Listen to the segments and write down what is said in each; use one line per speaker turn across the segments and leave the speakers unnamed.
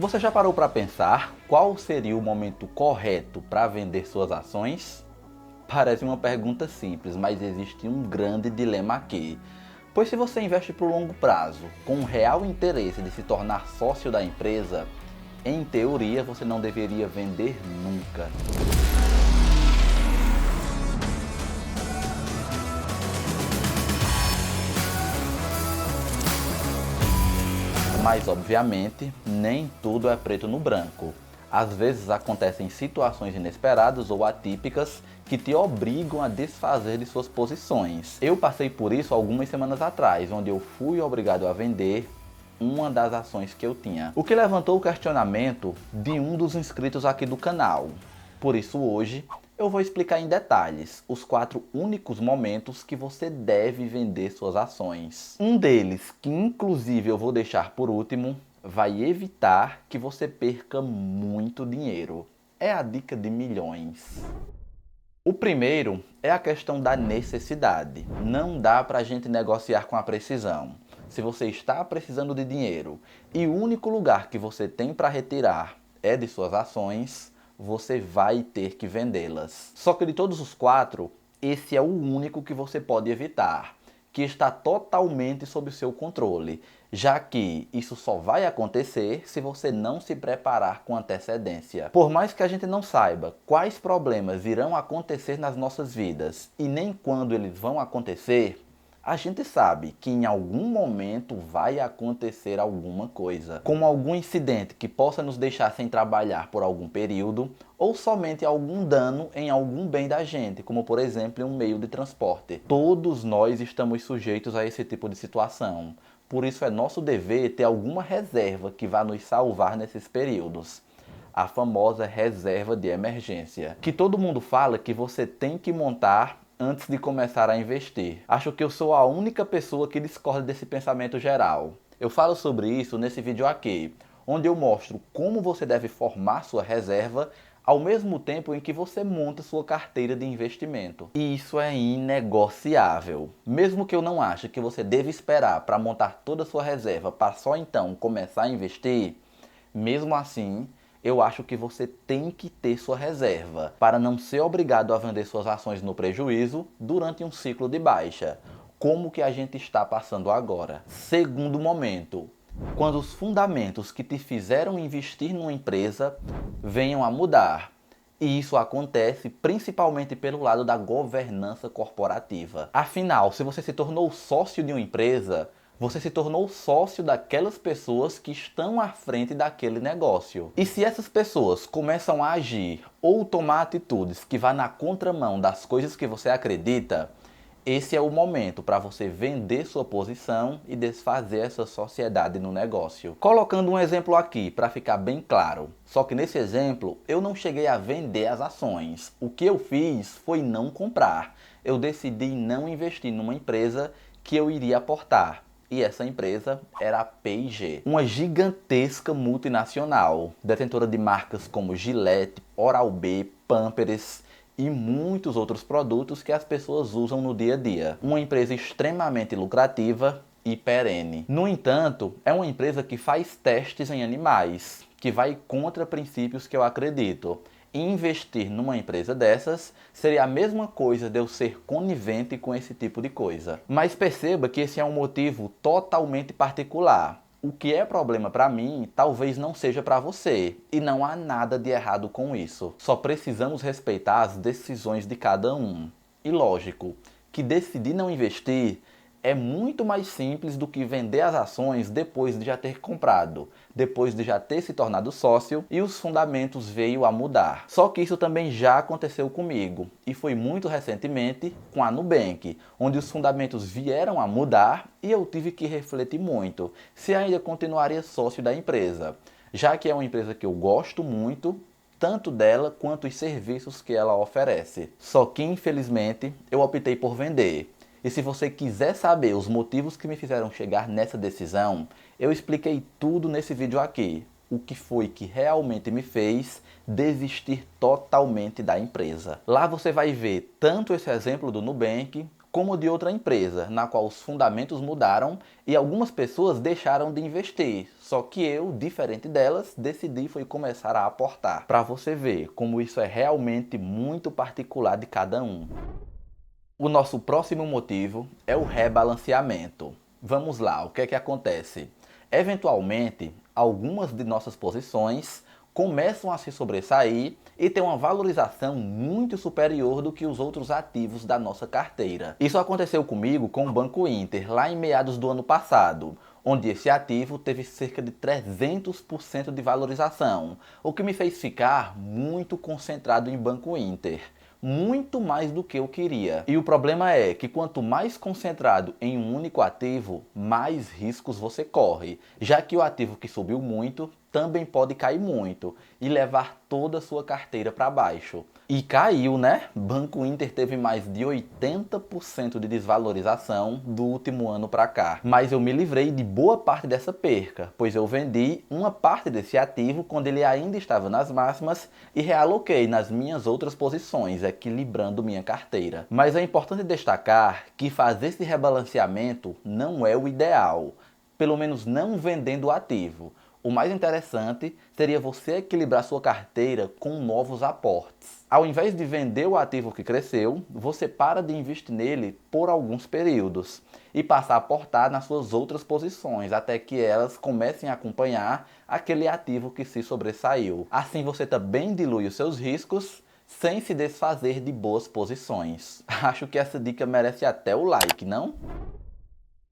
Você já parou para pensar qual seria o momento correto para vender suas ações? Parece uma pergunta simples, mas existe um grande dilema aqui. Pois se você investe por longo prazo, com um real interesse de se tornar sócio da empresa, em teoria você não deveria vender nunca. Mas, obviamente, nem tudo é preto no branco. Às vezes acontecem situações inesperadas ou atípicas que te obrigam a desfazer de suas posições. Eu passei por isso algumas semanas atrás, onde eu fui obrigado a vender uma das ações que eu tinha. O que levantou o questionamento de um dos inscritos aqui do canal. Por isso hoje eu vou explicar em detalhes os 4 únicos momentos que você deve vender suas ações. Um deles, que inclusive eu vou deixar por último, vai evitar que você perca muito dinheiro. É a dica de milhões. O primeiro é a questão da necessidade. Não dá para a gente negociar com a precisão. Se você está precisando de dinheiro e o único lugar que você tem para retirar é de suas ações, você vai ter que vendê-las. Só que de todos os 4, esse é o único que você pode evitar, que está totalmente sob o seu controle, já que isso só vai acontecer se você não se preparar com antecedência. Por mais que a gente não saiba quais problemas irão acontecer nas nossas vidas e nem quando eles vão acontecer, a gente sabe que em algum momento vai acontecer alguma coisa, como algum incidente que possa nos deixar sem trabalhar por algum período, ou somente algum dano em algum bem da gente, como por exemplo em um meio de transporte. Todos nós estamos sujeitos a esse tipo de situação, por isso é nosso dever ter alguma reserva que vá nos salvar nesses períodos. A famosa reserva de emergência, que todo mundo fala que você tem que montar antes de começar a investir. Acho que eu sou a única pessoa que discorda desse pensamento geral. Eu falo sobre isso nesse vídeo aqui, onde eu mostro como você deve formar sua reserva ao mesmo tempo em que você monta sua carteira de investimento. E isso é inegociável. Mesmo que eu não ache que você deve esperar para montar toda a sua reserva para só então começar a investir, mesmo assim, eu acho que você tem que ter sua reserva para não ser obrigado a vender suas ações no prejuízo durante um ciclo de baixa, como que a gente está passando agora. Segundo momento, quando os fundamentos que te fizeram investir numa empresa venham a mudar. E isso acontece principalmente pelo lado da governança corporativa. Afinal, se você se tornou sócio de uma empresa, você se tornou sócio daquelas pessoas que estão à frente daquele negócio. E se essas pessoas começam a agir ou tomar atitudes que vão na contramão das coisas que você acredita, esse é o momento para você vender sua posição e desfazer essa sociedade no negócio. Colocando um exemplo aqui para ficar bem claro. Só que nesse exemplo eu não cheguei a vender as ações. O que eu fiz foi não comprar. Eu decidi não investir numa empresa que eu iria aportar. E essa empresa era a P&G, uma gigantesca multinacional, detentora de marcas como Gillette, Oral-B, Pampers e muitos outros produtos que as pessoas usam no dia a dia. Uma empresa extremamente lucrativa e perene. No entanto, é uma empresa que faz testes em animais, que vai contra princípios que eu acredito. Investir numa empresa dessas seria a mesma coisa de eu ser conivente com esse tipo de coisa. Mas perceba que esse é um motivo totalmente particular. O que é problema para mim, talvez não seja para você, e não há nada de errado com isso. Só precisamos respeitar as decisões de cada um. E lógico, que decidir não investir é muito mais simples do que vender as ações depois de já ter comprado, depois de já ter se tornado sócio e os fundamentos veio a mudar. Só que isso também já aconteceu comigo e foi muito recentemente com a Nubank, onde os fundamentos vieram a mudar e eu tive que refletir muito se ainda continuaria sócio da empresa, já que é uma empresa que eu gosto muito, tanto dela quanto os serviços que ela oferece. Só que infelizmente eu optei por vender. E se você quiser saber os motivos que me fizeram chegar nessa decisão, eu expliquei tudo nesse vídeo aqui. O que foi que realmente me fez desistir totalmente da empresa. Lá você vai ver tanto esse exemplo do Nubank, como de outra empresa, na qual os fundamentos mudaram e algumas pessoas deixaram de investir, Só que eu, diferente delas, decidi foi começar a aportar, para você ver como isso é realmente muito particular de cada um. O nosso próximo motivo é o rebalanceamento. Vamos lá, o que é que acontece? Eventualmente, algumas de nossas posições começam a se sobressair e ter uma valorização muito superior do que os outros ativos da nossa carteira. Isso aconteceu comigo com o Banco Inter, lá em meados do ano passado, onde esse ativo teve cerca de 300% de valorização, o que me fez ficar muito concentrado em Banco Inter. Muito mais do que eu queria. E o problema é que quanto mais concentrado em um único ativo, mais riscos você corre, já que o ativo que subiu muito também pode cair muito e levar toda a sua carteira para baixo. E caiu, né? Banco Inter teve mais de 80% de desvalorização do último ano para cá. Mas eu me livrei de boa parte dessa perca, pois eu vendi uma parte desse ativo quando ele ainda estava nas máximas e realoquei nas minhas outras posições, equilibrando minha carteira. Mas é importante destacar que fazer esse rebalanceamento não é o ideal, pelo menos não vendendo o ativo. O mais interessante seria você equilibrar sua carteira com novos aportes. Ao invés de vender o ativo que cresceu, você para de investir nele por alguns períodos e passa a aportar nas suas outras posições até que elas comecem a acompanhar aquele ativo que se sobressaiu. Assim você também dilui os seus riscos sem se desfazer de boas posições. Acho que essa dica merece até o like, não?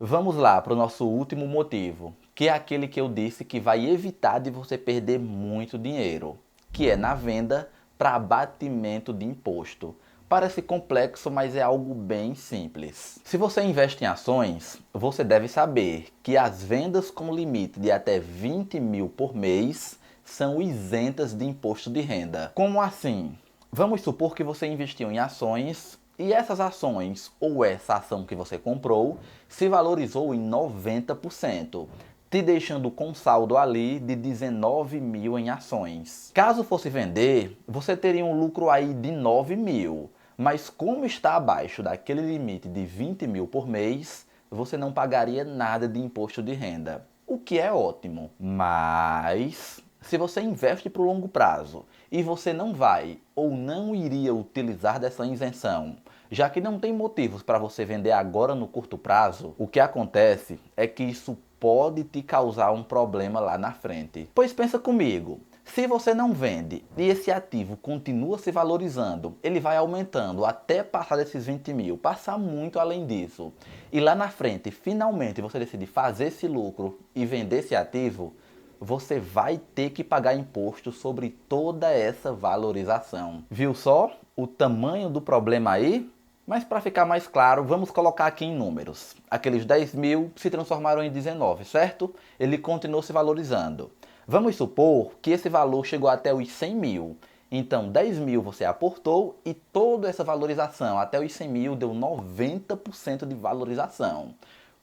Vamos lá para o nosso último motivo, que é aquele que eu disse que vai evitar de você perder muito dinheiro, que é na venda para abatimento de imposto. Parece complexo, mas é algo bem simples. Se você investe em ações, você deve saber que as vendas com limite de até 20 mil por mês são isentas de imposto de renda. Como assim? Vamos supor que você investiu em ações e essas ações ou essa ação que você comprou se valorizou em 90%, te deixando com saldo ali de 19 mil em ações. Caso fosse vender, você teria um lucro aí de 9 mil, mas como está abaixo daquele limite de 20 mil por mês, você não pagaria nada de imposto de renda, o que é ótimo. Mas se você investe para o longo prazo e você não vai ou não iria utilizar dessa isenção, já que não tem motivos para você vender agora no curto prazo, o que acontece é que isso pode te causar um problema lá na frente. Pois pensa comigo, se você não vende e esse ativo continua se valorizando, ele vai aumentando até passar desses 20 mil, passar muito além disso, e lá na frente, finalmente você decide fazer esse lucro e vender esse ativo, você vai ter que pagar imposto sobre toda essa valorização. Viu só o tamanho do problema aí? Mas para ficar mais claro, vamos colocar aqui em números. Aqueles 10 mil se transformaram em 19, certo? Ele continuou se valorizando. Vamos supor que esse valor chegou até os 100 mil. Então 10 mil você aportou e toda essa valorização até os 100 mil deu 90% de valorização.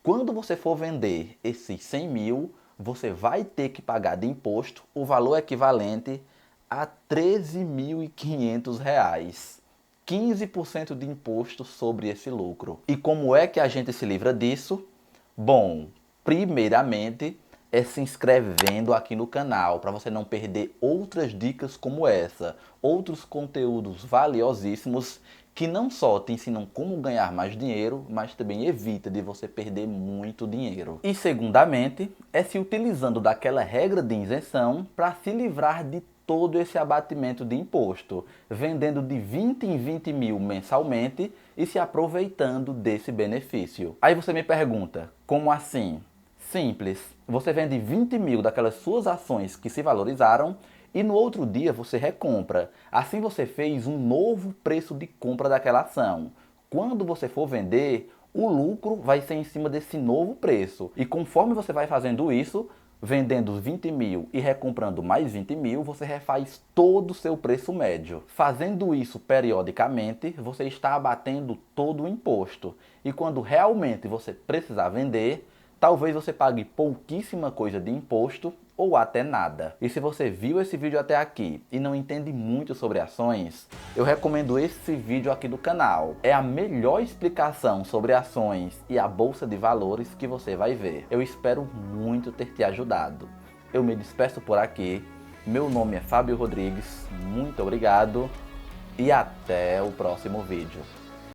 Quando você for vender esses 100 mil, você vai ter que pagar de imposto o valor equivalente a R$ 13.500. 15% de imposto sobre esse lucro. E como é que a gente se livra disso? Bom, primeiramente é se inscrevendo aqui no canal para você não perder outras dicas como essa, outros conteúdos valiosíssimos que não só te ensinam como ganhar mais dinheiro, mas também evita de você perder muito dinheiro. E segundamente, é se utilizando daquela regra de isenção para se livrar de todo esse abatimento de imposto, vendendo de 20 em 20 mil mensalmente e se aproveitando desse benefício. Aí você me pergunta, como assim? Simples, você vende 20 mil daquelas suas ações que se valorizaram e no outro dia você recompra. Assim você fez um novo preço de compra daquela ação. Quando você for vender, o lucro vai ser em cima desse novo preço. E conforme você vai fazendo isso, vendendo os 20 mil e recomprando mais 20 mil, você refaz todo o seu preço médio. Fazendo isso periodicamente, você está abatendo todo o imposto. E quando realmente você precisar vender, talvez você pague pouquíssima coisa de imposto ou até nada. E se você viu esse vídeo até aqui e não entende muito sobre ações, eu recomendo esse vídeo aqui do canal. É a melhor explicação sobre ações e a bolsa de valores que você vai ver. Eu espero muito ter te ajudado. eu me despeço por aqui. Meu nome é Fábio Rodrigues, muito obrigado e até o próximo vídeo.